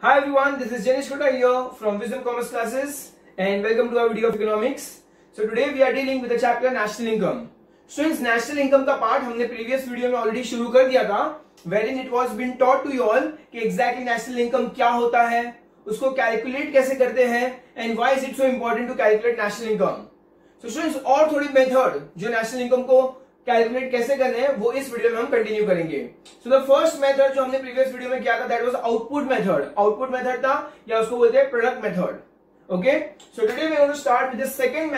Hi everyone, this is Janish Kota here from Wisdom Commerce Classes and welcome to our video of economics. So today we are dealing with the chapter National Income. Students, National Income का part हमने previous video में already शुरू कर दिया था, wherein it was been taught to you all कि exactly National Income क्या होता है, उसको कैलकुलेट कैसे करते हैं and why is it so important to calculate National Income. So students, और थोड़ी मेथड जो National Income को कैलकुलेट कैसे करने हैं वो इस वीडियो में हम कंटिन्यू करेंगे. सो द फर्स्ट मेथड जो हमने प्रीवियस वीडियो में किया था that was output method. Output method था या उसको बोलते हैं product method. Okay, so today we going to start with the second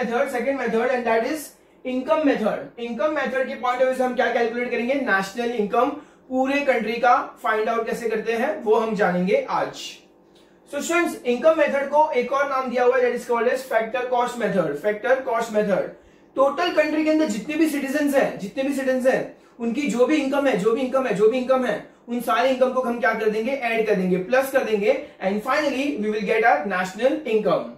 method and that is income method. Income method के पॉइंट ऑफ व्यू से हम क्या कैलकुलेट करेंगे, नेशनल इनकम पूरे कंट्री का फाइंड आउट कैसे करते हैं वो हम जानेंगे आज. सो स्टूडेंट्स, इनकम मेथड को एक और नाम दिया हुआ है that is called age factor cost method. Factor cost method total country के अंदर जितने भी सिटीजन हैं उनकी जो भी इनकम है उन सारे इनकम को हम क्या कर देंगे, ऐड कर देंगे, प्लस कर देंगे and finally we will get our national income.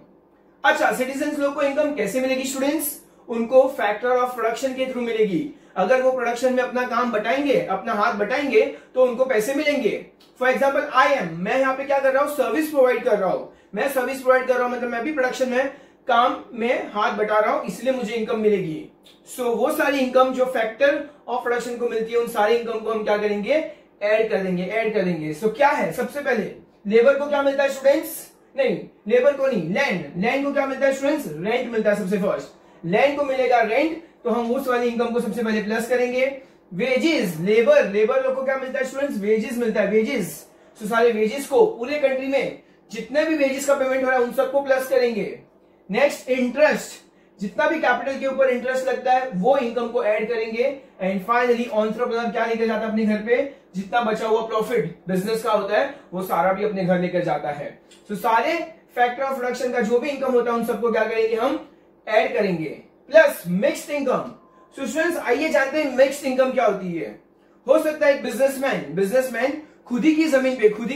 अच्छा, सिटीजन लोग को इनकम कैसे मिलेगी स्टूडेंट्स? उनको फैक्टर ऑफ प्रोडक्शन के थ्रू मिलेगी. अगर वो प्रोडक्शन में अपना काम बटाएंगे, अपना हाथ बटाएंगे तो उनको पैसे मिलेंगे. फॉर एग्जाम्पल मैं यहाँ पे क्या कर रहा हूँ, सर्विस प्रोवाइड कर रहा हूँ. मैं सर्विस प्रोवाइड कर रहा हूँ मतलब मैं भी प्रोडक्शन में काम में हाथ बटा रहा हूं, इसलिए मुझे इनकम मिलेगी. सो वो सारी इनकम जो फैक्टर ऑफ प्रोडक्शन को मिलती है उन सारी इनकम को हम क्या करेंगे, ऐड कर देंगे. सो क्या है, सबसे पहले लेबर को क्या मिलता है स्टूडेंट्स? नहीं, लेबर को नहीं, लैंड को क्या मिलता है स्टूडेंट्स? रेंट मिलता है. सबसे फर्स्ट लैंड को मिलेगा रेंट, तो हम उस वाली इनकम को सबसे पहले प्लस करेंगे. वेजेस, लेबर लोग को क्या मिलता है स्टूडेंट्स? वेजेस मिलता है, वेजेस. सो सारे वेजेस को पूरे कंट्री में जितने भी वेजेस का पेमेंट हो रहा है उन सबको प्लस करेंगे. नेक्स्ट इंटरेस्ट, जितना भी कैपिटल के ऊपर इंटरेस्ट लगता है वो इनकम को ऐड करेंगे एंड फाइनली एंटरप्रेन्योर क्या लेकर जाता है अपने घर पे, जितना बचा हुआ प्रॉफिट बिजनेस का होता है वो सारा भी अपने घर लेकर जाता है. तो सारे फैक्टर ऑफ प्रोडक्शन का जो भी इनकम होता है उन सबको क्या करेंगे, हम ऐड करेंगे. Plus mixed income. So students, आइए जानते हैं मिक्स्ड इनकम क्या होती है. हो सकता है एक बिजनेसमैन खुद ही की जमीन पे खुद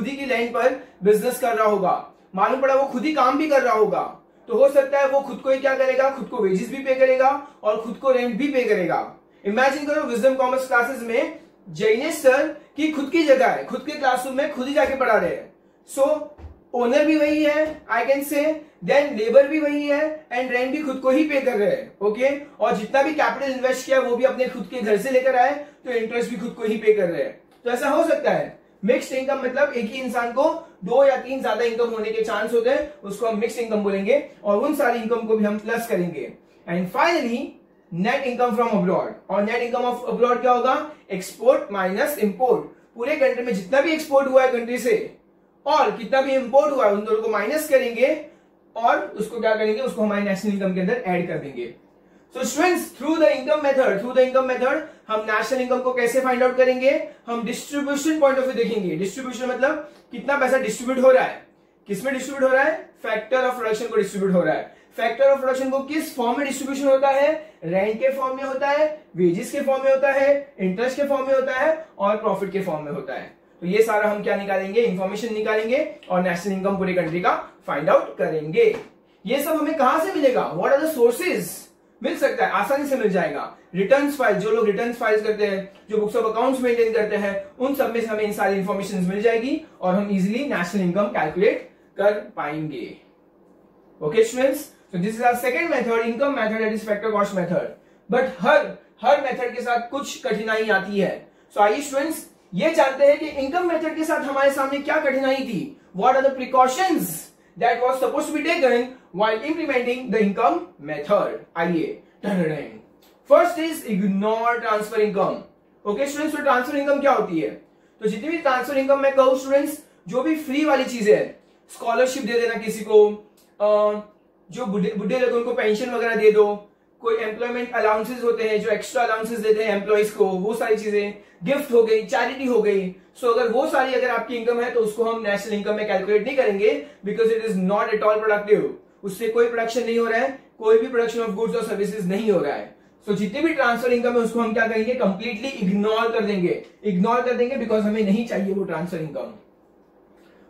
ही की लैंड पर बिजनेस कर रहा होगा, मालूम पड़ा वो खुद ही काम भी कर रहा होगा, तो हो सकता है वो खुद को ही क्या करेगा, खुद को वेजेस भी पे करेगा और खुद को रेंट भी पे करेगा. इमेजिन करो विजडम कॉमर्स क्लासेस में जैनेश सर की खुद की जगह है, खुद के क्लासरूम में खुद ही जाके पढ़ा रहे हैं. सो ओनर भी वही है, I can say, then labour भी वही है एंड रेंट भी खुद को ही पे कर रहे हैं. ओके, और जितना भी कैपिटल इन्वेस्ट किया वो भी अपने खुद के घर से लेकर आए, तो इंटरेस्ट भी खुद को ही पे कर रहे हैं. तो ऐसा हो सकता है. मिक्स्ड इनकम मतलब एक ही इंसान को 2 या 3 ज्यादा इनकम होने के चांस होते हैं, उसको हम मिक्स्ड इनकम बोलेंगे और उन सारी इनकम को भी हम प्लस करेंगे. And finally net income from abroad. और नेट इनकम ऑफ अब्रॉड क्या होगा, एक्सपोर्ट माइनस इंपोर्ट. पूरे कंट्री में जितना भी एक्सपोर्ट हुआ है कंट्री से और कितना भी इंपोर्ट हुआ है उन दोनों को माइनस करेंगे और उसको क्या करेंगे, उसको हमारी नेशनल इनकम के अंदर ऐड कर देंगे. So students, through the income method हम नेशनल इनकम को कैसे फाइंड आउट करेंगे, हम डिस्ट्रीब्यूशन पॉइंट ऑफ व्यू देखेंगे. डिस्ट्रीब्यूशन मतलब कितना पैसा डिस्ट्रीब्यूट हो रहा है, किसमें डिस्ट्रीब्यूट हो रहा है, फैक्टर ऑफ प्रोडक्शन को डिस्ट्रीब्यूट हो रहा है. फैक्टर ऑफ प्रोडक्शन को किस फॉर्म में डिस्ट्रीब्यूशन होता है, रेंट के फॉर्म में होता है, वेजेस के फॉर्म में होता है, इंटरेस्ट के फॉर्म में होता है और प्रॉफिट के फॉर्म में होता है. तो ये सारा हम क्या निकालेंगे, इंफॉर्मेशन निकालेंगे और नेशनल इनकम पूरे कंट्री का फाइंड आउट करेंगे. ये सब हमें कहां से मिलेगा, व्हाट आर द सोर्सेज? मिल सकता है, आसानी से मिल जाएगा. रिटर्न्स फाइल, जो लोग रिटर्न्स फाइल्स करते हैं, जो बुक्स ऑफ अकाउंट्स मेंटेन करते हैं, उन सब में से हमें इन सारी इंफॉर्मेशन मिल जाएगी और हम इजीली नेशनल इनकम कैलकुलेट कर पाएंगे. Okay students, so this is our second method, income method, that is factor cost method. But हर मेथड के साथ कुछ कठिनाई आती है. सो आइए स्टूडेंट्स ये जानते हैं कि इनकम मेथड के साथ हमारे सामने क्या कठिनाई थी. What are the precautions that was supposed to be taken while implementing the income method. आइए, first is ignore transfer income. Okay students, तो ट्रांसफर इनकम क्या होती है? तो जितनी भी ट्रांसफर इनकम मैं कहूँ स्टूडेंट्स, जो भी फ्री वाली चीजें है, स्कॉलरशिप दे देना किसी को, जो बुढ़े लोग उनको पेंशन वगैरह दे दो, कोई एम्प्लॉयमेंट अलाउंसेस होते हैं जो एक्स्ट्रा अलाउंसेस देते हैं एम्प्लॉइज को, वो सारी चीजें, गिफ्ट हो गई, चैरिटी हो गई. सो अगर वो सारी अगर आपकी इनकम है तो उसको हम नेशनल इनकम में कैलकुलेट नहीं करेंगे because it is not at all productive. उससे कोई प्रोडक्शन नहीं हो रहा है, कोई भी प्रोडक्शन ऑफ गुड्स और सर्विसेज नहीं हो रहा है. सो जितनी भी ट्रांसफर इनकम है उसको हम क्या करेंगे, कंप्लीटली इग्नोर कर देंगे बिकॉज हमें नहीं चाहिए वो transfer income.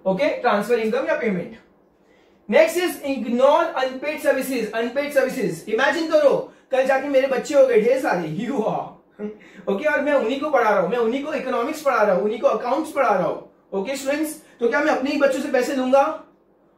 Okay, transfer income या payment. Next is ignore unpaid services. Imagine करो कल जाके मेरे बच्चे हो गए ढेर सारे, ओके, और मैं उन्हीं को पढ़ा रहा हूं, मैं उन्हीं को इकोनॉमिक्स पढ़ा रहा हूं, उन्हीं को अकाउंट्स पढ़ा रहा हूं. ओके स्टूडेंट्स, तो क्या मैं अपने ही बच्चों से पैसे लूंगा?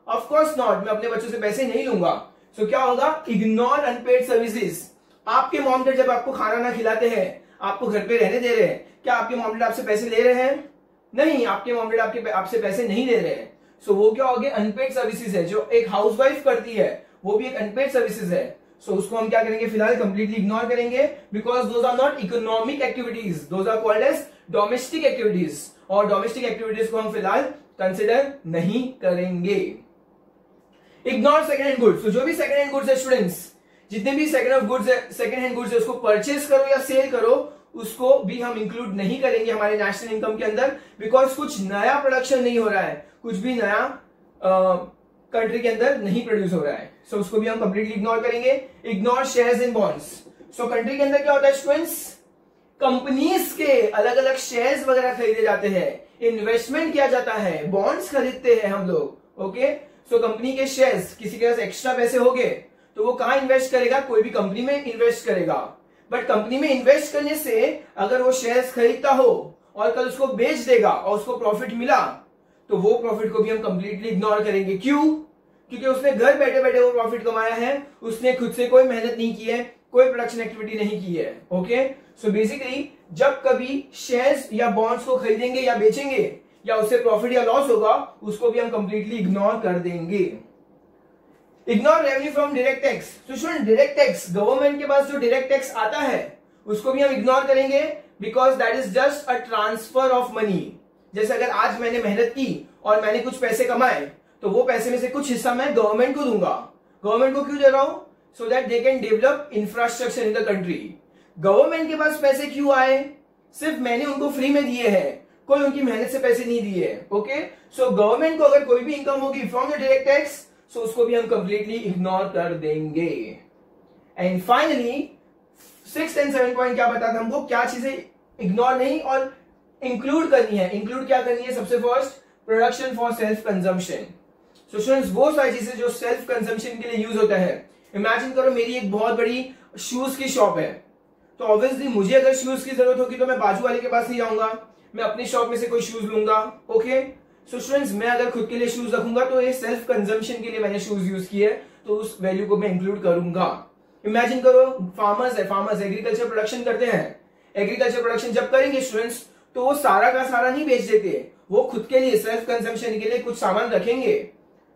ऑफ कोर्स नॉट, मैं अपने बच्चों से पैसे नहीं लूंगा। सो क्या होगा? Ignore unpaid services. आपके मॉम डैड जब आपको खाना ना खिलाते हैं, आपको घर पे रहने दे रहे हैं, क्या आपके मॉम डैड आपसे पैसे ले रहे हैं? नहीं, आपके मॉम डैड आपसे पैसे नहीं ले रहे हैं। सो वो क्या हो गया? अनपेड सर्विसेज है। जो एक हाउसवाइफ करती है वो भी एक अनपेड सर्विसेज है। सो उसको हम क्या करेंगे? फिलहाल कंप्लीटली इग्नोर करेंगे, because those are not economic activities, those are called as domestic activities, और डोमेस्टिक एक्टिविटीज को हम फिलहाल कंसिडर नहीं करेंगे। Ignore second hand goods. तो जो भी सेकंड हैंड गुड्स है स्टूडेंट्स, जितने भी सेकंड हैंड गुड्स है, उसको परचेज करो या सेल करो, उसको भी हम इंक्लूड नहीं करेंगे हमारे नेशनल इनकम के अंदर, बिकॉज कुछ नया प्रोडक्शन नहीं हो रहा है, कुछ भी नया कंट्री के अंदर नहीं प्रोड्यूस हो रहा है। सो उसको भी हम कंप्लीटली इग्नोर करेंगे। Ignore shares in bonds. So country के अंदर क्या होता है स्टूडेंट्स? कंपनीज के अलग अलग शेयर्स वगैरह खरीदे जाते हैं, इन्वेस्टमेंट किया जाता है, बॉन्ड्स खरीदते हैं हम लोग। ओके, सो कंपनी के शेयर्स, किसी के पास एक्स्ट्रा पैसे हो गए तो वो कहां इन्वेस्ट करेगा? कोई भी कंपनी में इन्वेस्ट करेगा। बट कंपनी में इन्वेस्ट करने से अगर वो शेयर्स खरीदता हो और कल उसको बेच देगा और उसको प्रॉफिट मिला, तो वो प्रॉफिट को भी हम कंप्लीटली इग्नोर करेंगे। क्यों? क्योंकि उसने घर बैठे बैठे वो प्रॉफिट कमाया है, उसने खुद से कोई मेहनत नहीं की है, कोई प्रोडक्शन एक्टिविटी नहीं की है। ओके, सो बेसिकली जब कभी शेयर्स या बॉन्ड्स को खरीदेंगे या बेचेंगे या उससे प्रॉफिट या लॉस होगा, उसको भी हम कंप्लीटली इग्नोर कर देंगे। Ignore revenue from direct tax. तो स्टूडेंट, डायरेक्ट टैक्स, गवर्नमेंट के पास जो डायरेक्ट टैक्स आता है उसको भी हम इग्नोर करेंगे, because that is just a transfer of money. जैसे अगर आज मैंने मेहनत की और मैंने कुछ पैसे कमाए, तो वो पैसे में से कुछ हिस्सा मैं गवर्नमेंट को दूंगा। गवर्नमेंट को क्यों दे रहा हूं? So that they can develop infrastructure in the country. Government के पास पैसे क्यों आए? सिर्फ मैंने उनको फ्री में दिए हैं, कोई उनकी मेहनत से पैसे नहीं दिए। ओके, सो गवर्नमेंट को अगर कोई भी इनकम होगी फ्रॉम द डायरेक्ट टैक्स, सो उसको भी हम कंप्लीटली इग्नोर कर देंगे। एंड फाइनली 6 एंड 7 पॉइंट क्या बताता हमको, क्या चीजें इग्नोर नहीं और इंक्लूड करनी है। इंक्लूड क्या करनी है? सबसे first, production for self consumption. So students, वो सारी चीजें जो सेल्फ कंजम्पशन के लिए यूज होता है। इमेजिन करो मेरी एक बहुत बड़ी शूज की शॉप है, तो ऑब्वियसली मुझे अगर शूज की जरूरत होगी तो मैं बाजू वाले के पास नहीं जाऊंगा, मैं अपनी शॉप में से कोई शूज लूंगा। ओके, सो स्टूडेंट्स, मैं अगर खुद के लिए शूज रखूंगा तो ये सेल्फ कंजम्पशन के लिए मैंने शूज यूज किए, तो उस वैल्यू को मैं इंक्लूड करूंगा। इमेजिन करो फार्मर्स है, फार्मर्स एग्रीकल्चर प्रोडक्शन करते हैं। एग्रीकल्चर प्रोडक्शन जब करेंगे स्टूडेंट्स, तो वो सारा का सारा नहीं बेच देते, वो खुद के लिए सेल्फ कंजम्पशन के लिए कुछ सामान रखेंगे।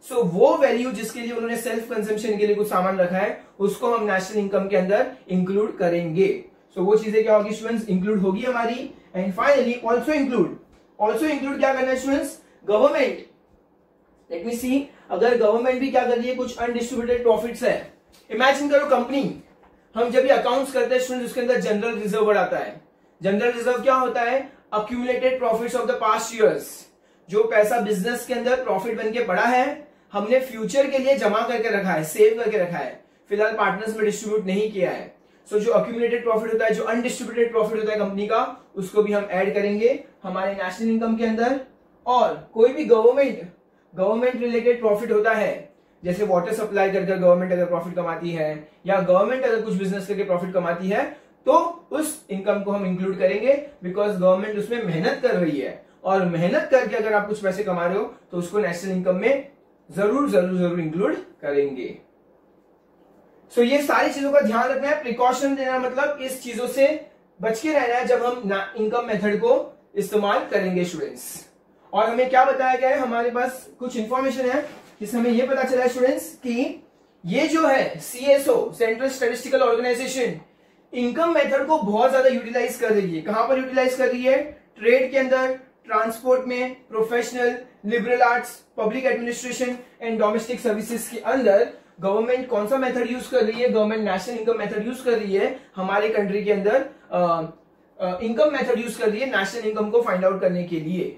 सो वो वैल्यू जिसके लिए उन्होंने सेल्फ कंजम्पशन के लिए कुछ सामान रखा है, उसको हम नेशनल इनकम के अंदर इंक्लूड करेंगे। सो वो चीजें क्या होगी स्टूडेंट्स? इंक्लूड होगी हमारी। एंड फाइनली ऑल्सो इंक्लूड क्या करना है स्टूडेंट्स? गवर्नमेंट, लेट मी सी, अगर गवर्नमेंट भी क्या कर रही है, कुछ अनडिस्ट्रीब्यूटेड प्रॉफिट्स है। इमेजिन करो कंपनी, हम जब भी अकाउंट्स करते हैं स्टूडेंट्स, उसके अंदर जनरल रिजर्व आता है। जनरल रिजर्व क्या होता है? Accumulated profits of the past years. जो पैसा बिजनेस के अंदर प्रॉफिट बन के पड़ा है, हमने फ्यूचर के लिए जमा करके रखा है, सेव करके रखा है, फिलहाल पार्टनर्स में डिस्ट्रीब्यूट नहीं किया है। सो जो अक्यूमुलेटेड प्रॉफिट होता है, जो अनडिस्ट्रीब्यूटेड प्रॉफिट होता है कंपनी का, उसको भी हम ऐड करेंगे हमारे नेशनल इनकम के अंदर। और कोई भी गवर्नमेंट रिलेटेड प्रॉफिट होता है, जैसे वाटर सप्लाई कर गवर्नमेंट अगर प्रॉफिट कमाती है, या गवर्नमेंट अगर कुछ बिजनेस करके प्रॉफिट कमाती है, तो उस इनकम को हम इंक्लूड करेंगे, बिकॉज गवर्नमेंट उसमें मेहनत कर रही है, और मेहनत करके अगर आप कुछ पैसे कमा रहे हो तो उसको नेशनल इनकम में जरूर इंक्लूड करेंगे। सो ये सारी चीजों का ध्यान रखना है। प्रिकॉशन देना मतलब इस चीजों से बच के रहना है जब हम इनकम मेथड को इस्तेमाल करेंगे स्टूडेंट्स। और हमें क्या बताया गया है, हमारे पास कुछ इंफॉर्मेशन है जिससे हमें यह पता चला है स्टूडेंट्स कि ये जो है CSO, central statistical organisation, income method को बहुत ज्यादा यूटिलाइज कर रही है। कहां पर यूटिलाइज कर रही है? ट्रेड के अंदर, ट्रांसपोर्ट में, professional, liberal arts, public administration and domestic services के अंदर गवर्नमेंट कौन सा मेथड यूज कर रही है? Government national income method use कर रही है हमारे कंट्री के अंदर। इनकम मेथड यूज कर रही है नेशनल इनकम को फाइंड आउट करने के लिए।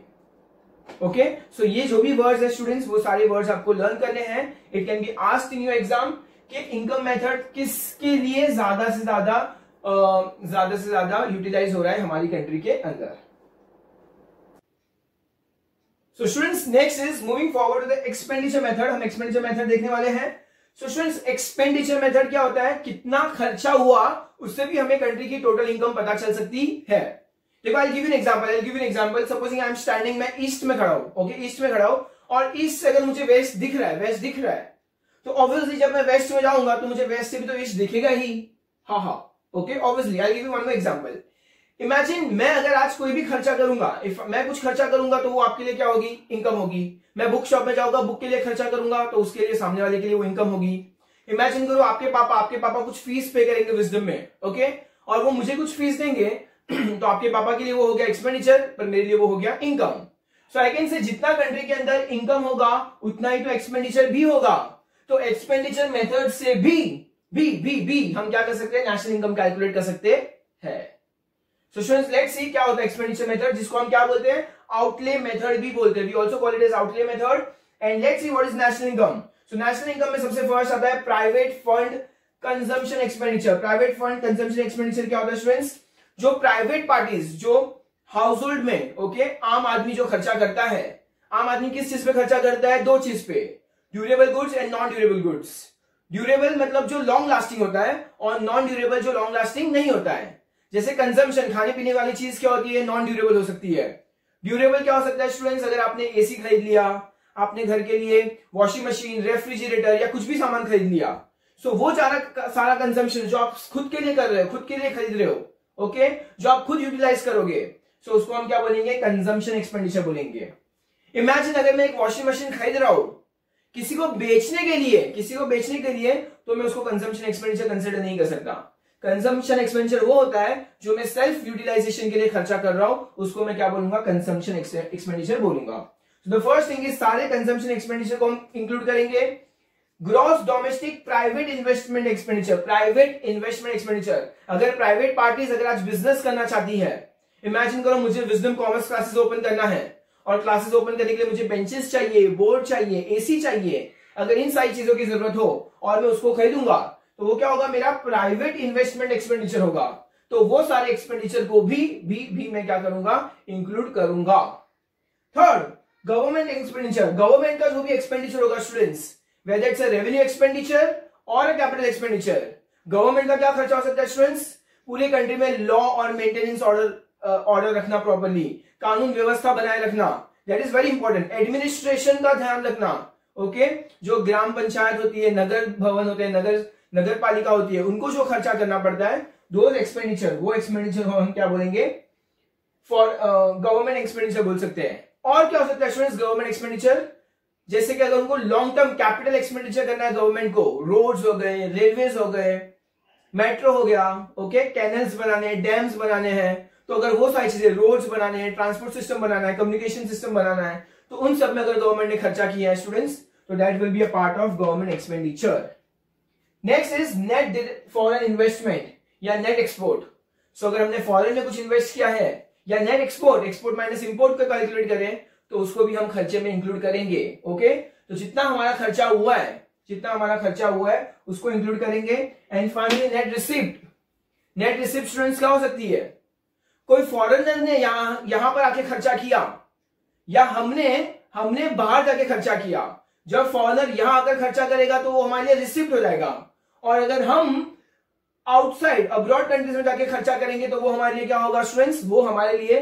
ओके, सो ये जो भी वर्ड्स है स्टूडेंट्स, वो सारे वर्ड्स आपको लर्न करने हैं। It can be asked in your exam कि इनकम मेथड किसके लिए ज्यादा से ज्यादा यूटिलाइज हो रहा है हमारी कंट्री के अंदर। So students, next is moving forward to the expenditure method. हम एक्सपेंडिचर मेथड देखने वाले हैं। सो स्टूडेंट्स, एक्सपेंडिचर मेथड क्या होता है? कितना खर्चा हुआ उससे भी हमें कंट्री की टोटल इनकम पता चल सकती है। देखो I give you an example supposing I am standing, मैं ईस्ट में खड़ा हूं, ओके ईस्ट में खड़ा हूं, और ईस्ट से अगर मुझे वेस्ट दिख रहा है, तो ऑब्वियसली जब मैं वेस्ट में जाऊंगा तो मुझे वेस्ट से भी तो ईस्ट दिखेगा ही, हाँ, okay obviously. I give you one more example. Imagine मैं अगर आज कोई भी खर्चा करूंगा, इफ मैं कुछ खर्चा करूंगा तो वो आपके लिए क्या होगी, इनकम होगी। मैं बुक शॉप में जाऊंगा, बुक के लिए खर्चा करूंगा तो उसके लिए, सामने वाले के लिए वो इनकम होगी। इमेजिन करो आपके पापा कुछ फीस पे करेंगे विजडम में, ओके, और वो मुझे कुछ फीस देंगे तो आपके पापा के लिए वो हो गया एक्सपेंडिचर, पर मेरे लिए वो हो गया इनकम। सो आई कैन से जितना कंट्री के अंदर इनकम होगा उतना ही तो एक्सपेंडिचर भी होगा। तो एक्सपेंडिचर मेथड से भी हम क्या कर सकते हैं, नेशनल इनकम कैलकुलेट कर सकते हैं। सो स्टूडेंट्स लेट्स सी क्या होता है एक्सपेंडिचर मेथड, जिसको हम क्या बोलते हैं, आउटले मेथड भी बोलते हैं। We also call it as outlay method. And let's see what is national income. So national income में सबसे फर्स्ट आता है private fund consumption expenditure. Private fund consumption expenditure क्या होता है स्टूडेंट्स, जो प्राइवेट पार्टीज, जो हाउस होल्ड में, ओके, आम आदमी जो खर्चा करता है, आम आदमी किस चीज पे खर्चा करता है, दो चीज पे, durable goods and non durable goods. Durable मतलब जो लॉन्ग लास्टिंग होता है, और नॉन ड्यूरेबल जो लॉन्ग लास्टिंग नहीं होता है। जैसे कंजम्पशन, खाने पीने वाली चीज क्या होती है, नॉन ड्यूरेबल हो सकती है। ड्यूरेबल क्या हो सकता है स्टूडेंट्स, अगर आपने एसी खरीद लिया, आपने घर के लिए वॉशिंग मशीन, रेफ्रिजरेटर या कुछ भी सामान खरीद लिया, सो वो सारा कंजम्पशन जो आप खुद के लिए कर रहे हो, खुद के लिए खरीद रहे हो, ओके, जो आप खुद यूटिलाइज करोगे, सो उसको हम क्या बोलेंगे, कंजम्पशन एक्सपेंडिचर बोलेंगे। इमेजिन अगर मैं एक वॉशिंग मशीन खरीद रहा हूं किसी को बेचने के लिए, तो मैं उसको कंजम्पशन एक्सपेंडिचर कंसिडर नहीं कर सकता। कंजम्पशन एक्सपेंडिचर वो होता है जो मैं सेल्फ यूटिलाइजेशन के लिए खर्चा कर रहा हूं, उसको मैं क्या बोलूंगा, कंजम्पशन एक्सपेंडिचर बोलूंगा। तो द फर्स्ट थिंग इज सारे कंजम्पशन एक्सपेंडिचर को हम इंक्लूड करेंगे। Gross domestic private investment expenditure, अगर प्राइवेट पार्टीज अगर आज बिजनेस करना चाहती है, इमेजिन करो मुझे विजडम कॉमर्स क्लासेस ओपन करना है, और क्लासेस ओपन करने के लिए मुझे बेंचेस चाहिए, बोर्ड चाहिए, एसी चाहिए। अगर इन सारी चीजों की जरूरत हो और मैं उसको खरीदूंगा, तो वो क्या होगा, मेरा प्राइवेट इन्वेस्टमेंट एक्सपेंडिचर होगा। तो वो सारे एक्सपेंडिचर को भी मैं क्या करूंगा, इंक्लूड करूंगा। Third, government expenditure. गवर्नमेंट का जो भी एक्सपेंडिचर होगा students, whether it's a revenue expenditure और कैपिटल एक्सपेंडिचर, गवर्नमेंट का क्या खर्चा हो सकता है स्टूडेंट्स, पूरे कंट्री में लॉ और मेंटेनेंस ऑर्डर रखना, प्रॉपर्ली कानून व्यवस्था बनाए रखना, that is very important. Administration का ध्यान रखना, ओके, जो ग्राम पंचायत होती है, नगर भवन होते हैं, नगर पालिका होती है, उनको जो खर्चा करना पड़ता है, वो एक्सपेंडिचर हम क्या बोलेंगे, फॉर गवर्नमेंट एक्सपेंडिचर बोल सकते हैं। और क्या हो सकता है स्टूडेंट्स गवर्नमेंट एक्सपेंडिचर, जैसे कि अगर उनको लॉन्ग टर्म कैपिटल एक्सपेंडिचर करना है गवर्नमेंट को, रोड्स हो गए, रेलवेज हो गए, मेट्रो हो गया, ओके, कैनल्स बनाने, डैम्स बनाने हैं, तो अगर वो सारी चीजें, रोड्स बनाने हैं, ट्रांसपोर्ट सिस्टम बनाना है, कम्युनिकेशन सिस्टम बनाना है, तो उन सब में अगर गवर्नमेंट ने खर्चा किया है स्टूडेंट्स, तो that will be a part of government expenditure. Next is net foreign investment या नेट एक्सपोर्ट। सो अगर हमने फॉरेन में कुछ इन्वेस्ट किया है, या नेट एक्सपोर्ट माइनस इंपोर्ट का कैलकुलेट करें, तो उसको भी हम खर्चे में इंक्लूड करेंगे, ओके। तो जितना हमारा खर्चा हुआ है उसको इंक्लूड करेंगे। And finally net receipt students क्या हो सकती है, कोई फॉरेनर ने यहां पर आके खर्चा किया, या हमने बाहर जाके खर्चा किया। जब फॉरेनर यहां आकर खर्चा करेगा तो वो हमारे लिए रिसिप्ट हो जाएगा, और अगर हम आउटसाइड अब्रॉड कंट्रीज में जाके खर्चा करेंगे तो वो हमारे लिए क्या होगा स्टूडेंट्स, वो हमारे लिए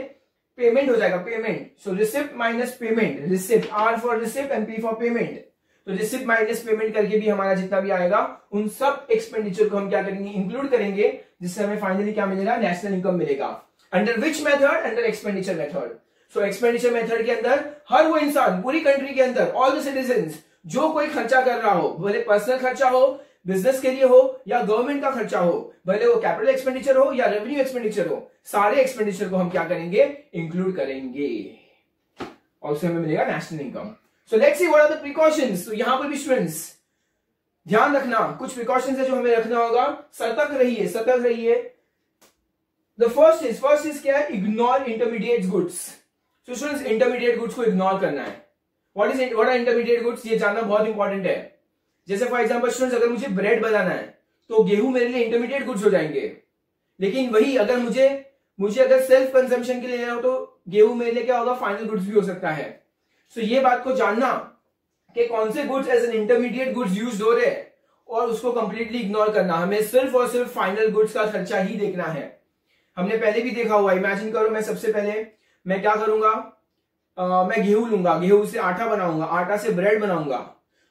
पेमेंट हो जाएगा, payment. So receipt minus payment, receipt, R for receipt and P for payment. तो रिसिप्ट माइनस पेमेंट करके भी हमारा जितना भी आएगा, उन सब एक्सपेंडिचर को हम क्या करेंगे, इंक्लूड करेंगे, जिससे हमें फाइनली क्या मिलेगा, नेशनल इनकम मिलेगा। Under which method, under expenditure method. So expenditure method के अंदर हर वो इंसान पूरी कंट्री के अंदर, ऑल द सिटीजन्स, जो कोई खर्चा कर रहा हो, भले पर्सनल खर्चा हो, बिजनेस के लिए हो, या गवर्नमेंट का खर्चा हो, भले वो कैपिटल एक्सपेंडिचर हो या रेवेन्यू एक्सपेंडिचर हो, सारे एक्सपेंडिचर को हम क्या करेंगे, इंक्लूड करेंगे, और उससे हमें मिलेगा national income. So let's see what are the precautions. तो यहां पर भी स्टूडेंट्स ध्यान रखना, कुछ प्रिकॉशंस है जो हमें रखना होगा। सतर्क रहिए। द फर्स्ट इज क्या है, ignore intermediate goods. So students intermediate goods को इग्नोर करना है। व्हाट आर इंटरमीडिएट गुड्स, ये जानना बहुत इंपॉर्टेंट है। जैसे फॉर एग्जांपल स्टूडेंट्स, अगर मुझे ब्रेड बनाना है तो गेहूं मेरे लिए इंटरमीडिएट गुड्स हो जाएंगे, लेकिन वही अगर मुझे अगर सेल्फ कंजम्पशन के लिए लेना हो तो गेहूं मेरे लिए क्या होगा, फाइनल गुड्स भी हो सकता है। सो ये बात को जानना कि कौन से goods as an intermediate goods use हो रहे हैं, और उसको कंप्लीटली इग्नोर करना। हमें सिर्फ और सिर्फ फाइनल गुड्स का खर्चा ही देखना है। हमने पहले भी देखा हुआ। इमेजिन करो मैं सबसे पहले मैं क्या करूंगा, मैं गेहूं लूंगा, गेहूं से आटा बनाऊंगा, आटा से ब्रेड बनाऊंगा,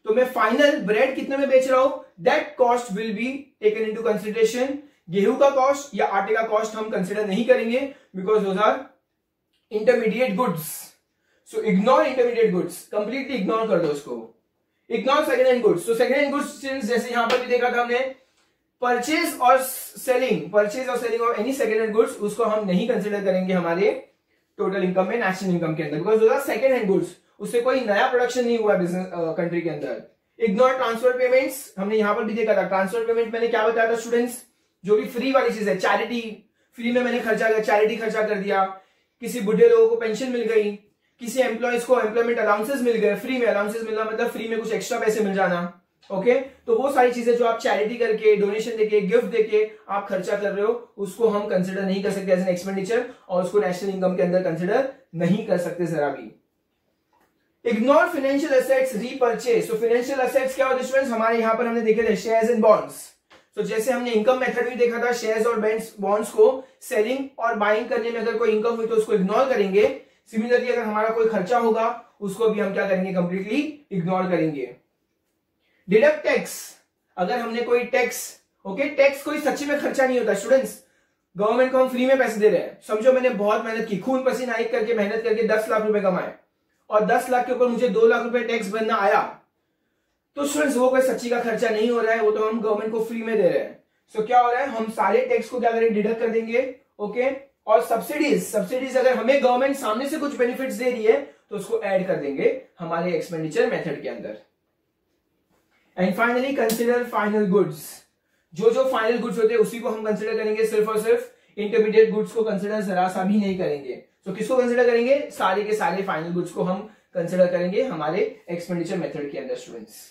तो मैं फाइनल ब्रेड कितने में बेच रहा हूं, that cost will be taken into consideration. गेहूं का कॉस्ट या आटे का कॉस्ट हम कंसिडर नहीं करेंगे because those are intermediate goods. So ignore intermediate goods, completely ignore कर दो उसको। Ignore second hand goods. तो सेकेंड हैंड गुड्स जैसे यहां पर भी देखा था हमने, परचेज और selling of any second hand goods, उसको हम नहीं कंसिडर करेंगे हमारे टोटल इनकम में, नेशनल इनकम के अंदर, because those second hand goods, उससे कोई नया प्रोडक्शन नहीं हुआ बिजनेस कंट्री के अंदर। इग्नोर ट्रांसफर पेमेंट्स, हमने यहां पर भी देखा था। ट्रांसफर पेमेंट मैंने क्या बताया था स्टूडेंट्स, जो भी फ्री वाली चीज है, चैरिटी, फ्री में मैंने चैरिटी खर्चा कर दिया, किसी बुढ़े लोगों को पेंशन मिल गई, किसी एम्प्लॉयज को एम्प्लॉयमेंट अलाउंसेस मिल गए, फ्री में अलाउंसेस मिलना मतलब फ्री में कुछ एक्स्ट्रा पैसे मिल जाना। ओके, तो वो सारी चीजें जो आप चैरिटी करके, डोनेशन देके, गिफ्ट देके आप खर्चा कर रहे हो, उसको हम कंसिडर नहीं कर सकते एज एन एक्सपेंडिचर, और उसको नेशनल इनकम के अंदर कंसिडर नहीं कर सकते जरा भी। Ignore financial assets repurchase. तो फाइनेंशियल एसेट्स क्या होते हैं स्टूडेंट्स, हमारे यहां पर हमने देखे थे शेयर्स एंड बॉन्ड्स। तो जैसे हमने इनकम मेथड भी देखा था, शेयर्स और बॉन्ड्स को सेलिंग और बाइंग करने में अगर कोई इनकम हुई तो उसको इग्नोर करेंगे। सिमिलरली अगर हमारा कोई खर्चा होगा उसको भी हम क्या करेंगे, कंप्लीटली इग्नोर करेंगे। डिडक्ट टैक्स, अगर हमने कोई टैक्स, ओके, टैक्स कोई सच्ची में खर्चा नहीं होता स्टूडेंट्स, गवर्नमेंट को हम फ्री में पैसे दे रहे हैं। समझो मैंने बहुत मेहनत की, खून पसीना एक करके मेहनत करके 10 लाख रुपए कमाए, और 10 लाख के ऊपर मुझे 2 लाख रुपए टैक्स भरना आया, तो स्टूडेंट्स वो कोई सच्ची का खर्चा नहीं हो रहा है, वो तो हम गवर्नमेंट को फ्री में दे रहे हैं। सो क्या हो रहा है, हम सारे टैक्स को क्या करेंगे, डिडक्ट कर देंगे। ओके, और सब्सिडीज अगर हमें गवर्नमेंट सामने से कुछ बेनिफिट्स दे रही है तो उसको ऐड कर देंगे हमारे एक्सपेंडिचर मेथड के अंदर। And finally consider final goods. जो फाइनल गुड्स होते हैं उसी को हम कंसिडर करेंगे, सिर्फ और सिर्फ इंटरमीडिएट गुड्स को कंसिडर जरा सा भी नहीं करेंगे। तो किसको कंसिडर करेंगे, सारे के सारे फाइनल गुड्स को हम कंसिडर करेंगे हमारे एक्सपेंडिचर मेथड के अंदर स्टूडेंट्स।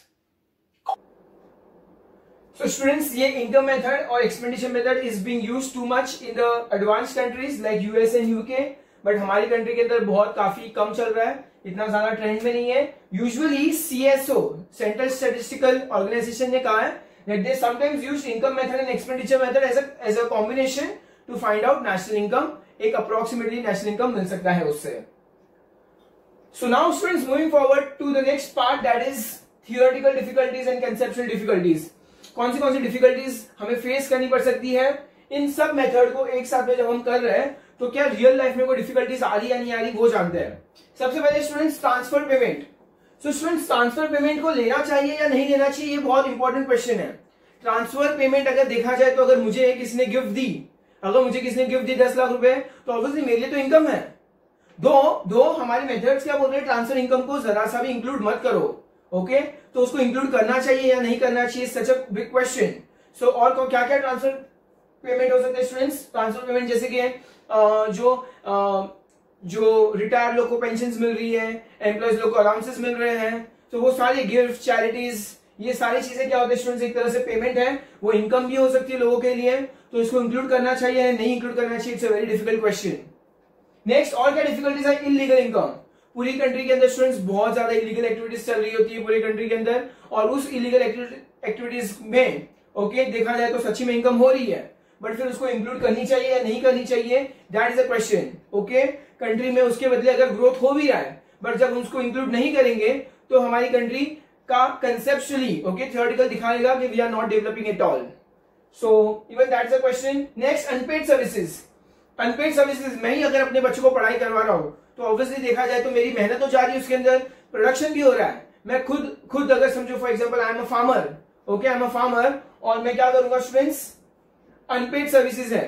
So students, ये इनकम मेथड और expenditure method is being used too much in the advanced countries like US and UK, but हमारी कंट्री के अंदर बहुत काफी कम चल रहा है, इतना ज्यादा ट्रेंड में नहीं है। Usually CSO, central statistical organisation ने कहा है that they sometimes use income method and expenditure method as a combination to find out national income, एक approximately national income मिल सकता है उससे। So now students, moving forward to the next part, that is theoretical difficulties and conceptual difficulties। कौन सी difficulties हमें face करनी पड़ सकती है इन सब मेथड को एक साथ में जब हम कर रहे हैं, तो क्या रियल लाइफ में कोई डिफिकल्टीज आ रही या नहीं आ रही वो जानते हैं। सबसे पहले students, transfer payment. So students, transfer payment को लेना चाहिए या नहीं लेना चाहिए, ये बहुत इंपॉर्टेंट क्वेश्चन है। ट्रांसफर पेमेंट अगर देखा जाए तो अगर मुझे किसने गिफ्ट दी, अगर मुझे किसने गिफ्ट दी 10 लाख रुपए, तो ऑब्वियसली मेरे लिए तो इनकम है। दो हमारे मेथड्स क्या बोल रहे हैं, ट्रांसफर इनकम को जरा सा भी इंक्लूड मत करो। ओके, तो उसको इंक्लूड करना चाहिए या नहीं करना चाहिए, सच अ बिग क्वेश्चन। सो और क्या क्या ट्रांसफर पेमेंट हो सकते हैं स्टूडेंट्स। ट्रांसफर पेमेंट जैसे कि जो रिटायर्ड लोग को पेंशन मिल रही है, एम्प्लॉयज लोग को अलाउंसेस मिल रहे हैं, तो वो सारे गिफ्ट, चैरिटीज, ये सारी चीजें क्या होते हैं स्टूडेंट्स, एक तरह से पेमेंट है, वो इनकम भी हो सकती है लोगों के लिए, तो इसको इंक्लूड करना चाहिए या नहीं इंक्लूड करना चाहिए, it's a very difficult question. Next, और क्या डिफिकल्टीज है, इलीगल इनकम। पूरी कंट्री के अंदर स्टूडेंट्स बहुत ज्यादा इलीगल एक्टिविटीज चल रही होती है पूरी कंट्री के अंदर, और उस इलीगल एक्टिविटीज में ओके देखा जाए तो सच्ची में इनकम हो रही है, बट फिर उसको इंक्लूड करनी चाहिए या नहीं करनी चाहिए, that is a question. Okay, country में उसके बदले अगर ग्रोथ हो भी रहा है, बट जब उसको इंक्लूड नहीं करेंगे तो हमारी कंट्री का कंसेप्चुअली ओके थियोरेटिकल दिखाएगा कि we are not developing at all. So even that's a question. Next, unpaid services. Unpaid services, मैं ही अगर अपने बच्चों को पढ़ाई करवा रहा हूं तो ऑब्वियसली देखा जाए तो मेरी मेहनत तो जा रही है, उसके अंदर प्रोडक्शन भी हो रहा है। मैं खुद अगर समझो for example I am a farmer, okay, I am a farmer, और मैं क्या करूंगा स्टूडेंट्स, अनपेड सर्विसेज है,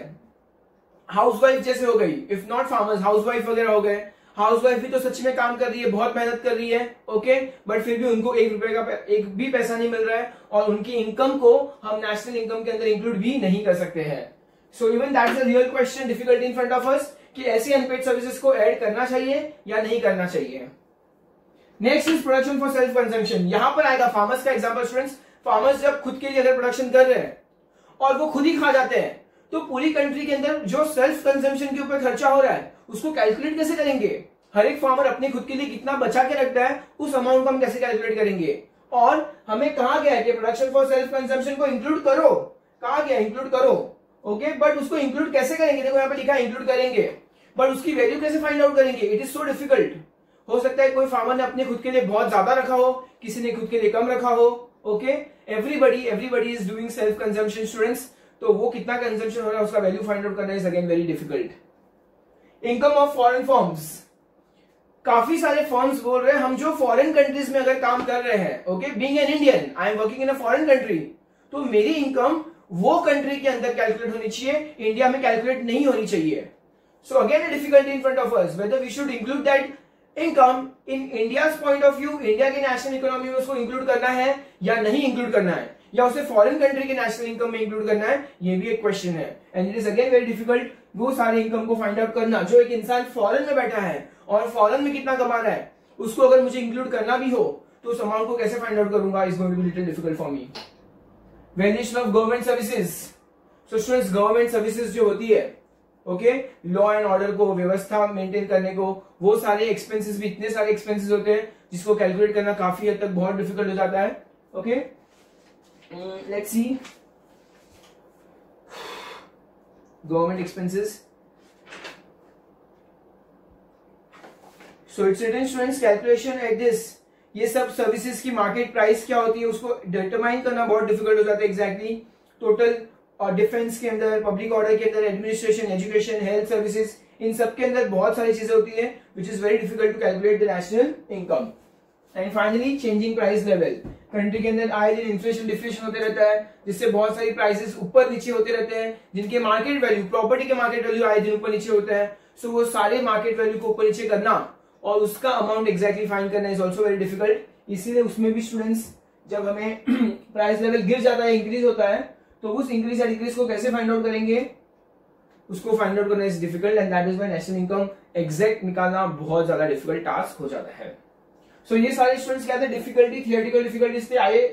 हाउसवाइफ जैसे हो गई, इफ नॉट फार्मर्स हाउसवाइफ वगैरह हो गए, हाउसवाइफ भी तो सच में काम कर रही है, बहुत मेहनत कर रही है, ओके, बट फिर भी उनको 1 रुपए का एक भी पैसा नहीं मिल रहा है, और उनकी इनकम को हम नेशनल इनकम के अंदर इंक्लूड भी नहीं कर सकते हैं। So even that is a real question, difficulty in front of अस, कि ऐसी अनपेड सर्विसेज को ऐड करना चाहिए या नहीं करना चाहिए। Next is production for self consumption. यहां पर आएगा फार्मर्स का एग्जांपल स्टूडेंट्स। फार्मर्स जब खुद के लिए अगर प्रोडक्शन कर रहे हैं और वो खुद ही खा जाते हैं, तो पूरी कंट्री के अंदर जो सेल्फ कंजम्पशन के ऊपर खर्चा हो रहा है उसको कैलकुलेट कैसे करेंगे। हर एक फार्मर अपने खुद के लिए कितना बचा के रखता है, उस अमाउंट को हम कैसे कैलकुलेट करेंगे। और हमें कहा गया है कि प्रोडक्शन फॉर सेल्फ कंजम्पशन को इंक्लूड करो, कहा गया इंक्लूड करो, ओके, बट उसको इंक्लूड कैसे करेंगे? देखो यहाँ पे लिखा है इंक्लूड करेंगे, बट उसकी वैल्यू कैसे फाइंड आउट करेंगे? It is so difficult. हो सकता है कोई फार्मर ने अपने खुद के लिए बहुत ज्यादा रखा हो, किसी ने खुद के लिए कम रखा हो। Okay, everybody is doing self consumption students, तो वो कितना कंजम्पशन हो रहा है उसका वैल्यू फाइंड आउट करना is again very difficult. Income of foreign firms, काफी सारे फर्म्स बोल रहे हैं हम जो फॉरेन कंट्रीज में अगर काम कर रहे हैं, okay, being an Indian I am working in a foreign country, तो मेरी इनकम वो कंट्री के अंदर कैलकुलेट होनी चाहिए, इंडिया में कैलकुलेट नहीं होनी चाहिए। So again a difficulty in front of us whether we should include that income in India's point of view, India के नेशनल इकोनॉमी में उसको इंक्लूड करना है या नहीं इंक्लूड करना है, या उसे फॉरेन कंट्री के नेशनल इनकम में इंक्लूड करना है, ये भी एक क्वेश्चन है। And it is again very difficult वो सारे इनकम को फाइंड आउट करना जो एक इंसान फॉरेन में बैठा है और फॉरेन में कितना कमा रहा है उसको अगर मुझे इंक्लूड करना भी हो तो उस अमाउंट को कैसे फाइंड आउट करूंगा is going to be little difficult for me. Valuation of government services, so students government services जो होती है, ओके, लॉ एंड ऑर्डर को, व्यवस्था मेंटेन करने को, वो सारे एक्सपेंसेस भी इतने सारे एक्सपेंसेस होते हैं जिसको कैलकुलेट करना काफी हद तक बहुत डिफिकल्ट हो जाता है। Okay, let's see government expenses. So it's written students calculation at this, ये सब सर्विसेज की मार्केट प्राइस क्या होती है उसको डिटरमाइन करना बहुत डिफिकल्ट हो जाता है एग्जैक्टली। टोटल और डिफेंस के अंदर, पब्लिक ऑर्डर के अंदर, एडमिनिस्ट्रेशन, एजुकेशन, हेल्थ सर्विसेज, इन सब के अंदर बहुत सारी चीजें होती है which is very difficult to calculate the national income. And finally changing price level, country के अंदर आए दिन इन्फ्लेशन डिफ्लेशन होते रहता है जिससे बहुत सारी प्राइसेस ऊपर नीचे होते रहते हैं, जिनके मार्केट वैल्यू, प्रॉपर्टी के मार्केट वैल्यू आए दिन ऊपर नीचे होता है। सो वो सारे मार्केट वैल्यू को ऊपर नीचे करना और उसका अमाउंट एग्जैक्टली फाइंड करना इज ऑल्सो वेरी डिफिकल्ट। इसीलिए उसमें भी स्टूडेंट्स जब हमें प्राइस लेवल गिर जाता है, इंक्रीज होता है, तो उस इंक्रीज या डिक्रीज को कैसे फाइंड आउट करेंगे उसको फाइंड आउट करना is difficult and that is why national income exact निकालना बहुत ज्यादा डिफिकल्ट टास्क हो जाता है। सो ये सारे स्टूडेंट्स क्या थे, डिफिकल्टी, थियोरेटिकल डिफिकल्टीज थे। आइए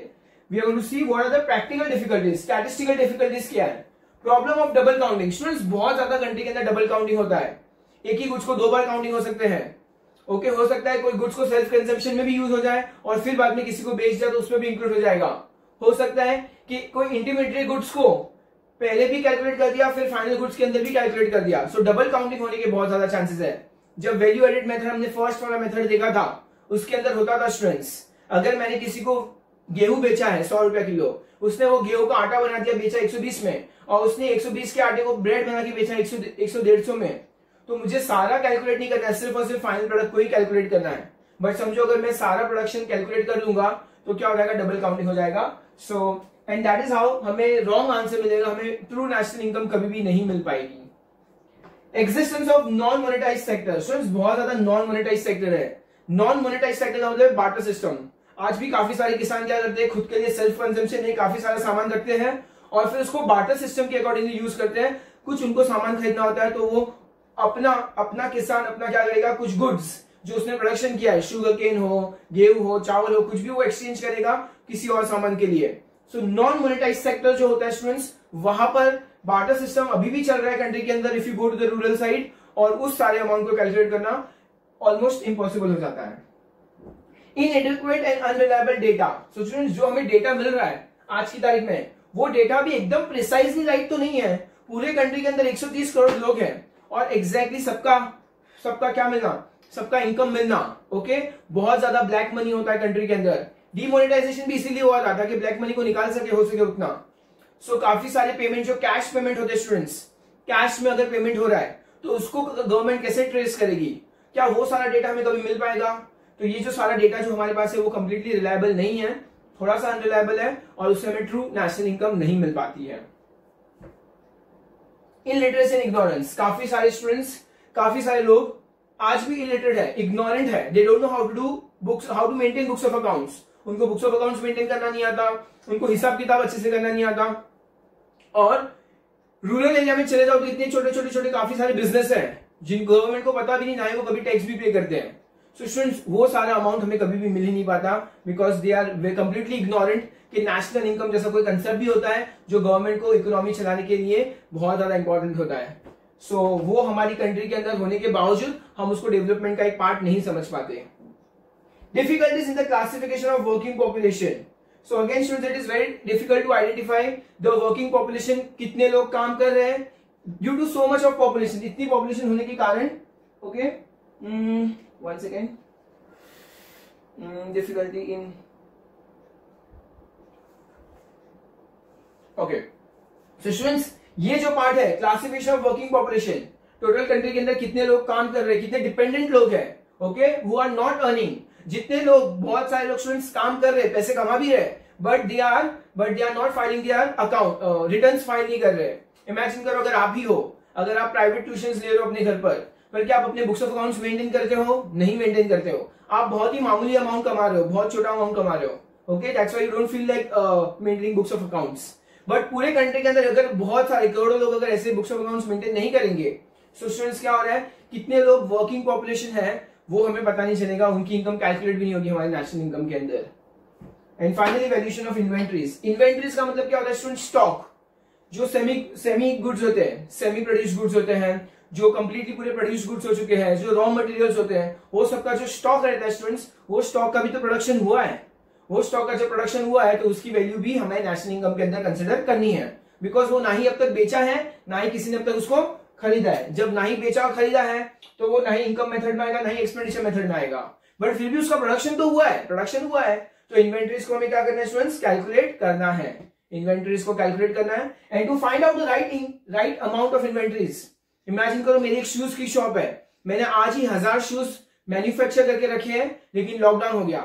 we are going to see what are the practical difficulties. Statistical difficulties क्या है? Problem of double counting, students बहुत ज्यादा कंट्री के अंदर डबल काउंटिंग होता है, एक ही गुड्स को दो बार काउंटिंग हो सकते हैं। ओके, हो सकता है कोई गुड्स को सेल्फ कंजम्पशन में भी यूज हो जाए और फिर बाद में किसी को बेच जाए तो उसमें भी इंक्लूड हो जाएगा। हो सकता है कि कोई इंटरमीडिएटरी गुड्स को पहले भी कैलकुलेट कर दिया फिर फाइनल गुड्स के अंदर भी कैलकुलेट कर दिया। सो डबल काउंटिंग होने के बहुत ज्यादा चांसेस है। जब वैल्यू एडेड मेथड हमने फर्स्ट वाला मेथड देखा था उसके अंदर होता था स्टूडेंट्स, अगर मैंने किसी को गेहूं बेचा है 100 रुपया किलो, उसने वो गेहूं का आटा बना दिया बेचा 120 में और उसने 120 के आटे को ब्रेड बना के बेचा 100-150 में, तो मुझे सारा कैलकुलेट नहीं करना है, सिर्फ और सिर्फ फाइनल प्रोडक्ट को ही कैलकुलेट करना है। बट समझो अगर मैं सारा प्रोडक्शन कैलकुलेट कर लूंगा तो क्या हो जाएगा, डबल काउंटिंग हो जाएगा। So and that is how हमें रॉन्ग आंसर मिलेगा, हमें ट्रू नेशनल इनकम कभी भी नहीं मिल पाएगी। Existence of non monetize sector, students बहुत ज्यादा नॉन मोनेटाइज सेक्टर है। नॉन मोनेटाइज सेक्टर का मतलब बार्टर सिस्टम। आज भी काफी सारे किसान क्या करते हैं, खुद के लिए सेल्फ कंजम्पशन में काफी सारा सामान रखते हैं और फिर उसको बार्टर सिस्टम के अकॉर्डिंगली यूज करते हैं। कुछ उनको सामान खरीदना होता है तो वो अपना किसान अपना क्या करेगा, कुछ गुड्स जो उसने प्रोडक्शन किया है, शुगर केन हो, गेहूं हो, चावल हो, कुछ भी वो एक्सचेंज करेगा किसी और सामान के लिए। सो नॉन मोनेटाइज सेक्टर जो होता है स्टूडेंट्स, वहां पर बार्टर सिस्टम अभी भी चल रहा है कंट्री के अंदर if you go to the rural side, और उस सारे अमाउंट को कैलकुलेट करना ऑलमोस्ट इम्पॉसिबल हो जाता है। इनएडिक्वेट and unreliable data, so students जो हमें डेटा मिल रहा है आज की तारीख में वो डेटा भी एकदम प्रिसाइजली राइट तो नहीं है। पूरे कंट्री के अंदर 130 करोड़ लोग हैं और एग्जैक्टली सबका क्या मिलना, सबका इनकम मिलना। ओके, बहुत ज्यादा ब्लैक मनी होता है कंट्री के अंदर। डीमोनेटाइजेशन भी इसीलिए हुआ था ताकि ब्लैक मनी को निकाल सके, हो सके उतना। सो काफी सारे पेमेंट जो कैश पेमेंट होते हैं स्टूडेंट्स, कैश में अगर पेमेंट हो रहा है तो उसको गवर्नमेंट कैसे ट्रेस करेगी, क्या वो सारा डेटा हमें कभी मिल पाएगा? तो ये जो सारा डेटा जो हमारे पास है वो कंप्लीटली रिलायबल नहीं है, थोड़ा सा अनरिलायबल है और उससे हमें ट्रू नेशनल इनकम नहीं मिल पाती है। इलिटरेसी एंड इग्नोरेंस, काफी सारे स्टूडेंट्स, काफी सारे लोग आज भी इलिटरेट है, इग्नोरेंट है। They don't know how to do books, how to maintain books of accounts. उनको बुक्स ऑफ अकाउंट्स मेंटेन करना नहीं आता, उनको हिसाब किताब अच्छे से करना नहीं आता। और रूरल एरिया में चले जाओ तो इतने छोटे काफी सारे बिजनेस हैं जिन गवर्नमेंट को पता भी नहीं, ना ही वो कभी टैक्स भी पे करते हैं। सो स्टूडेंट्स वो सारा अमाउंट हमें कभी भी मिल ही नहीं पाता because they are completely ignorant कि नेशनल इनकम जैसा कोई कंसेप्ट भी होता है जो गवर्नमेंट को इकोनॉमी चलाने के लिए बहुत ज्यादा इंपॉर्टेंट होता है। सो वो हमारी कंट्री के अंदर होने के बावजूद हम उसको डेवलपमेंट का एक पार्ट नहीं समझ पाते। Difficulties in the classification of working population, so again students it is very difficult to identify the working population, कितने लोग काम कर रहे हैं due to so much of population, इतनी पॉपुलेशन होने के कारण. Okay, 1 second, difficulty in. Okay, so students ये जो पार्ट है classification of working population, total country के अंदर कितने लोग काम कर रहे हैं, कितने डिपेंडेंट लोग हैं, okay, who are not earning. जितने लोग, बहुत सारे लोग स्टूडेंट्स काम कर रहे हैं, पैसे कमा भी रहे, but they are not filing their account, returns file नहीं कर रहे. इमेजिन करो अगर आप ही हो, अगर आप प्राइवेट ट्यूशंस ले रहे हो अपने घर पर क्या आप अपने बुक्स ऑफ अकाउंट्स मेंटेन करते हो? नहीं मेंटेन करते हो. आप बहुत ही मामूली अमाउंट कमा रहे हो, बहुत छोटा अमाउंट कमा रहे हो. Okay, that's why you don't feel like maintaining books of accounts. But पूरे कंट्री के अंदर अगर बहुत सारे करोड़ों लोग अगर ऐसे बुक्स ऑफ अकाउंट्स मेंटेन नहीं करेंगे, सो स्टूडेंट्स क्या हो रहा है, कितने लोग वर्किंग पॉपुलेशन है वो हमें पता नहीं चलेगा, उनकी इनकम कैलकुलेट भी नहीं होगी हमारे नेशनल इनकम के अंदर. And finally valuation of inventories. Inventories का मतलब क्या होता है स्टूडेंट? स्टॉक. जो सेमी गुड्स होते हैं, सेमी प्रोड्यूस गुड्स होते हैं, जो कंप्लीटली पूरे प्रोड्यूस गुड्स हो चुके हैं, जो रॉ मटेरियल्स होते हैं, वो सबका जो स्टॉक रहता है स्टूडेंट्स, वो स्टॉक का भी तो प्रोडक्शन हुआ है. वो स्टॉक का जो प्रोडक्शन हुआ है तो उसकी वैल्यू भी हमें नेशनल इनकम के अंदर कंसिडर करनी है, बिकॉज वो ना ही अब तक बेचा है, ना ही किसी ने अब तक उसको खरीदा है. जब ना ही बेचा और खरीदा है तो वो ना ही इनकम मेथड में आएगा, ना ही एक्सपेंडिचर मेथड में आएगा, बट फिर भी उसका प्रोडक्शन तो हुआ है, प्रोडक्शन हुआ है. तो इन्वेंट्रीज को हमें क्या करना है स्टूडेंट्स? कैलकुलेट करना है. इन्वेंट्रीज को कैलकुलेट करना है. And to find out the right amount of inventories. Imagine करो मेरी एक शूज की शॉप है, मैंने आज ही 1000 शूज मैन्युफैक्चर करके रखे हैं, लेकिन लॉकडाउन हो गया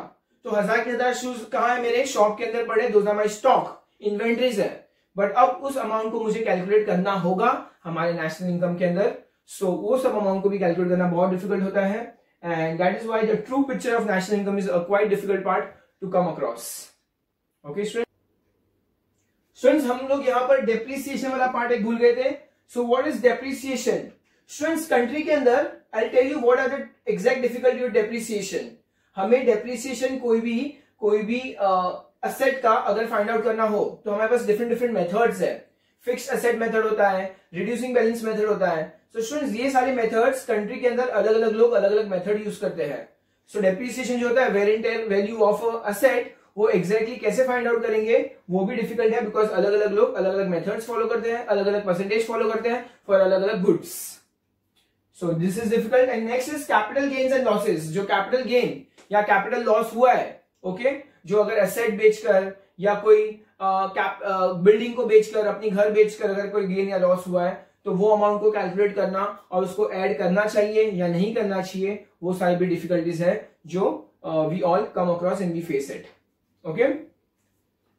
तो 1000 शूज कहाँ है? मेरे शॉप के अंदर पड़े. Those are my stock, inventories है. बट अब उस अमाउंट को मुझे कैलकुलेट करना होगा हमारे नेशनल इनकम के अंदर. सो वो सब अमाउंट को भी कैलकुलेट करना बहुत डिफिकल्ट होता है. And that is why the true picture of national income is a quite difficult part to come across. Okay students, हम लोग यहाँ पर डेप्रिसिएशन वाला पार्ट एक भूल गए थे. So what is depreciation? Students country के अंदर I tell you what are the exact difficulty of depreciation. हमें डेप्रिसिएशन कोई भी असेट का अगर फाइंड आउट करना हो तो हमारे पास डिफरेंट मेथड्स है. फिक्स्ड असेट मेथड होता है, रिड्यूसिंग बैलेंस मेथड होता है. सो स्टूडेंट्स ये सारे मेथड्स कंट्री के अंदर अलग अलग लोग अलग अलग मेथड यूज करते हैं. सो डेप्रिसिएशन जो होता है, wear and tear value of asset, वो एग्जैक्टली कैसे फाइंड आउट करेंगे वो भी डिफिकल्ट है, बिकॉज अलग अलग लोग अलग अलग मेथड्स फॉलो करते हैं, अलग अलग परसेंटेज फॉलो करते हैं फॉर अलग अलग goods. So this is difficult. And next is capital gains and losses. जो कैपिटल गेन या कैपिटल लॉस हुआ है, ओके, जो अगर एसेट बेचकर या कोई बिल्डिंग को बेचकर, अपनी घर बेचकर अगर कोई गेन या लॉस हुआ है तो वो अमाउंट को कैलकुलेट करना और उसको ऐड करना चाहिए या नहीं करना चाहिए, वो सारी भी डिफिकल्टीज है जो we all come across and we face it. Okay,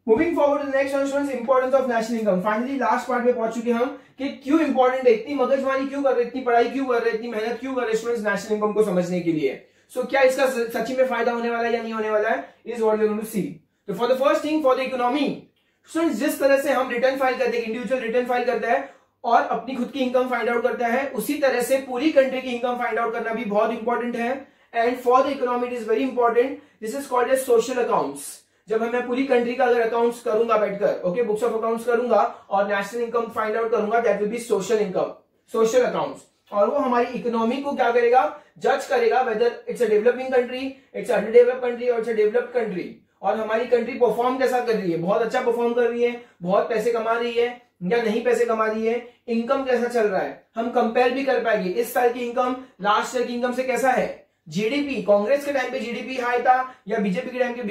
moving forward to next one students, importance of national income. Finally last part में पहुंच चुके हम कि क्यों इंपॉर्टेंट है, इतनी मगजमारी क्यों कर रहे, इतनी पढ़ाई क्यों कर रहे, इतनी मेहनत क्यों कर रहे स्टूडेंट्स नेशनल इनकम को समझने के लिए. सो क्या इसका सच्ची में फायदा होने वाला है या नहीं होने वाला है, is what we are going to see. तो for the first thing, for the economy students, जिस तरह से हम रिटर्न फाइल करते हैं, इंडिविजुअल रिटर्न फाइल करता है और अपनी खुद की इनकम फाइंड आउट करता है, उसी तरह से पूरी कंट्री की इनकम फाइंड आउट करना भी बहुत इंपॉर्टेंट है. And for the economy it is very important. This is called as social accounts. जब मैं पूरी कंट्री का अगर अकाउंट्स करूंगा बैठकर, ओके, बुक्स ऑफ अकाउंट्स करूंगा और नेशनल इनकम फाइंड आउट करूंगा, that will be social income, social accounts. और वो हमारी इकोनॉमी को क्या करेगा? जज करेगा whether it's a developing country, it's under developed country और इट्स अ डेवलप्ड कंट्री. और हमारी कंट्री परफॉर्म कैसा कर रही है, बहुत अच्छा परफॉर्म कर रही है, बहुत पैसे कमा रही है या नहीं पैसे कमा रही है, इनकम कैसा चल रहा है, हम कंपेयर भी कर पाएंगे इस साल की इनकम लास्ट ईयर की इनकम से कैसा है. जीडीपी, कांग्रेस के टाइम पे जीडीपी हाई था या बीजेपी के टाइम पे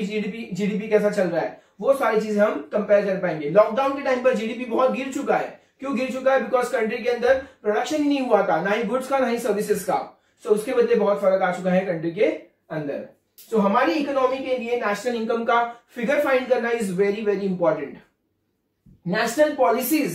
जीडीपी कैसा चल रहा है, वो सारी चीजें हम कंपेयर कर पाएंगे. लॉकडाउन के टाइम पर जीडीपी बहुत गिर चुका है. क्यों गिर चुका है? बिकॉज कंट्री के अंदर प्रोडक्शन ही नहीं हुआ था, ना ही गुड्स का ना ही सर्विसेज का. सो उसके बदले बहुत फर्क आ चुका है कंट्री के अंदर. सो हमारी इकोनॉमी के लिए नेशनल इनकम का फिगर फाइंड करना is very very important. National policies.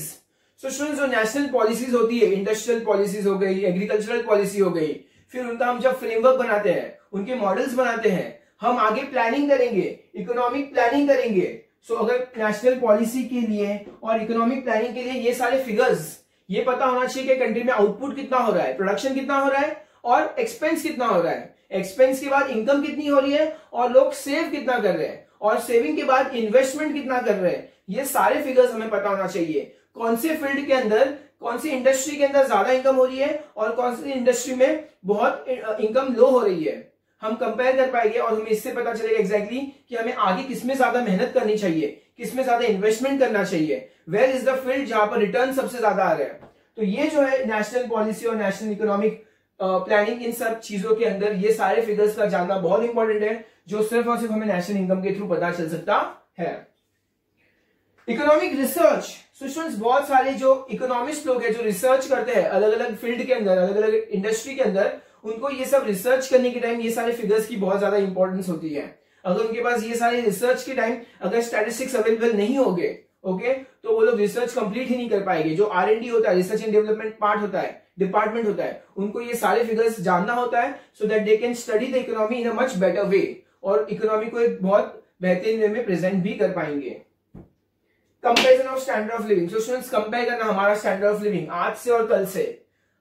So students, जो नेशनल पॉलिसीज होती है, इंडस्ट्रियल पॉलिसीज हो गई, एग्रीकल्चरल पॉलिसी हो गई, फिर उनका हम जब फ्रेमवर्क बनाते हैं, उनके मॉडल्स बनाते हैं, हम आगे प्लानिंग करेंगे, इकोनॉमिक प्लानिंग करेंगे. सो अगर नेशनल पॉलिसी के लिए और इकोनॉमिक प्लानिंग के लिए ये सारे फिगर्स, ये पता होना चाहिए कि कंट्री में आउटपुट कितना हो रहा है, प्रोडक्शन कितना हो रहा है और एक्सपेंस कितना हो रहा है, एक्सपेंस के बाद इनकम कितनी हो रही है और लोग सेव कितना कर रहे हैं और सेविंग के बाद इन्वेस्टमेंट कितना कर रहे हैं. ये सारे फिगर्स हमें पता होना चाहिए. कौन से फील्ड के अंदर, कौन सी इंडस्ट्री के अंदर ज्यादा इनकम हो रही है और कौन सी इंडस्ट्री में बहुत इनकम लो हो रही है. हम कंपेयर कर पाएंगे और हमें इससे पता चलेगा एग्जैक्टली कि हमें आगे किसमें ज्यादा मेहनत करनी चाहिए, किसमें ज्यादा इन्वेस्टमेंट करना चाहिए, वेयर इज द फील्ड जहां पर रिटर्न सबसे ज्यादा आ रहा है। तो ये जो है नेशनल पॉलिसी और नेशनल इकोनॉमिक प्लानिंग, इन सब चीजों के अंदर ये सारे फिगर्स का जानना बहुत इंपॉर्टेंट है, जो सिर्फ और सिर्फ हमें नेशनल इनकम के थ्रू पता चल सकता है। इकोनॉमिक रिसर्च, स्टूडेंट्स बहुत सारे जो इकोनॉमिस्ट लोग हैं जो रिसर्च करते हैं अलग अलग फील्ड के अंदर, अलग अलग इंडस्ट्री के अंदर, उनको ये सब रिसर्च करने के टाइम ये सारे फिगर्स की बहुत ज्यादा इंपॉर्टेंस होती है। अगर उनके पास ये सारे रिसर्च के टाइम अगर स्टैटिस्टिक्स अवेलेबल नहीं होंगे, ओके, तो वो लोग रिसर्च कंप्लीट ही नहीं कर पाएंगे। जो R&D होता है, रिसर्च एंड डेवलपमेंट पार्ट होता है, डिपार्टमेंट होता है, उनको ये सारे फिगर्स जानना होता है so that they can study the economy in a much better way, और इकोनॉमी को एक बहुत बेहतरीन वे में प्रेजेंट भी कर पाएंगे। Comparison of standard of living, students compare करना हमारा स्टैंडर्ड ऑफ लिविंग आज से और कल से,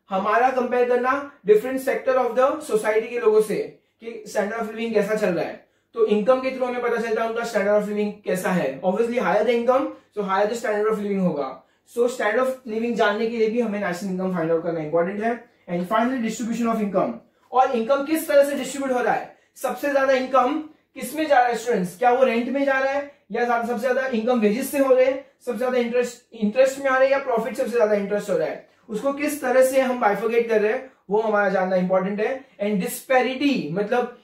हमारा कंपेयर करना different sector of the society के लोगों से कि स्टैंडर्ड ऑफ लिविंग कैसा चल रहा है। तो इनकम के थ्रू हमें पता चलता है उनका स्टैंडर्ड ऑफ लिविंग कैसा है। Obviously higher the income so higher the standard of living होगा। सो स्टैंडर्ड ऑफ लिविंग जानने के लिए भी हमें नेशनल इनकम फाइंड आउट करना इंपॉर्टेंट है। And finally distribution of income, और इनकम किस तरह से डिस्ट्रीब्यूट हो रहा है, सबसे ज्यादा इनकम किस में जा रहा है स्टूडेंट्स, क्या वो रेंट में जा रहा है या सबसे ज्यादा इनकम वेजेस से हो रहे हैं, सबसे ज्यादा इंटरेस्ट में आ रहे हैं या प्रॉफिट सबसे ज्यादा इंटरेस्ट हो रहा है, उसको किस तरह से हम बाइफर्केट कर रहे हैं वो हमारा जानना इंपॉर्टेंट है। एंड डिस्पैरिटी मतलब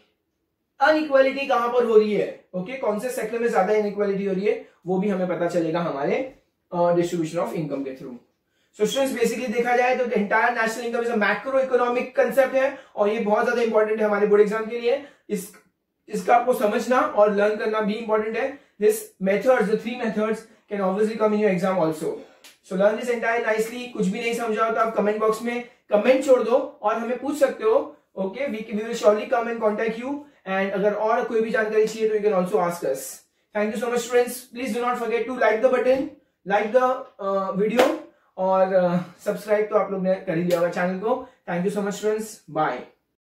अनइक्वालिटी कहां पर हो रही है, ओके, कौन से सेक्टर में ज्यादा इनइक्वालिटी हो रही है वो भी हमें पता चलेगा हमारे डिस्ट्रीब्यूशन ऑफ इनकम के थ्रू। सो स्टूडेंट्स बेसिकली देखा जाए तो entire national income is a macro economic concept है और ये बहुत ज्यादा इंपॉर्टेंट है हमारे बोर्ड एग्जाम के लिए। इसका आपको समझना और लर्न करना भी इंपॉर्टेंट है। This methods, the 3 methods can obviously come in your exam also. So learn this entire nicely. कुछ भी नहीं समझा हो तो आप कमेंट बॉक्स में कमेंट छोड़ दो और हमें पूछ सकते हो, okay, we will surely come and contact you. And अगर और कोई भी जानकारी चाहिए तो you can also ask us. Thank you so much students, please do not forget to like the button, like the video और सब्सक्राइब तो आप लोग ने कर ही लिया होगा चैनल को। Thank you so much students, bye.